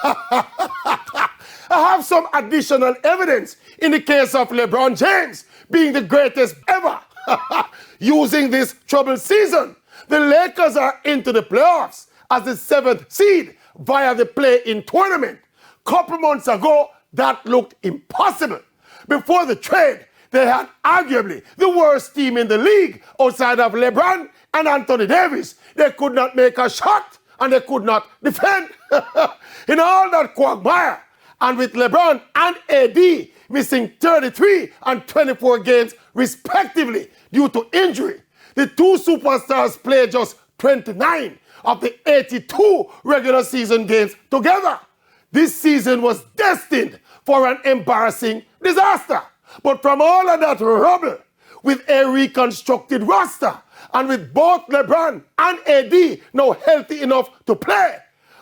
I have some additional evidence in the case of LeBron James being the greatest ever. Using this troubled season, the Lakers are into the playoffs as the 7th seed via the play-in tournament. Couple months ago, that looked impossible. Before the trade, they had arguably the worst team in the league outside of LeBron and Anthony Davis. They could not make a shot and they could not defend. In all that quagmire, and with LeBron and AD missing 33 and 24 games respectively due to injury, the two superstars played just 29 of the 82 regular season games together. This season was destined for an embarrassing disaster. But from all of that rubble, with a reconstructed roster, and with both LeBron and AD now healthy enough to play,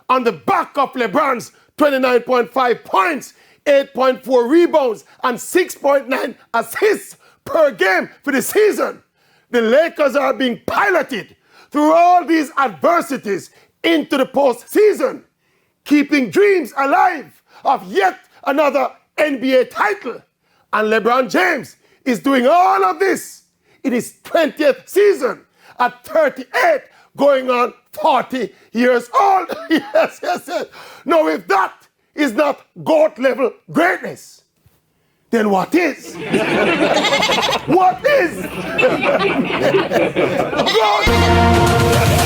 on the back of LeBron's 29.5 points, 8.4 rebounds, and 6.9 assists per game for the season, the Lakers are being piloted through all these adversities into the postseason, keeping dreams alive of yet another NBA title. And LeBron James is doing all of this in his 20th season at 38, going on 40 years old. Yes. Now, if that is not GOAT-level greatness, then what is? What is? GOAT!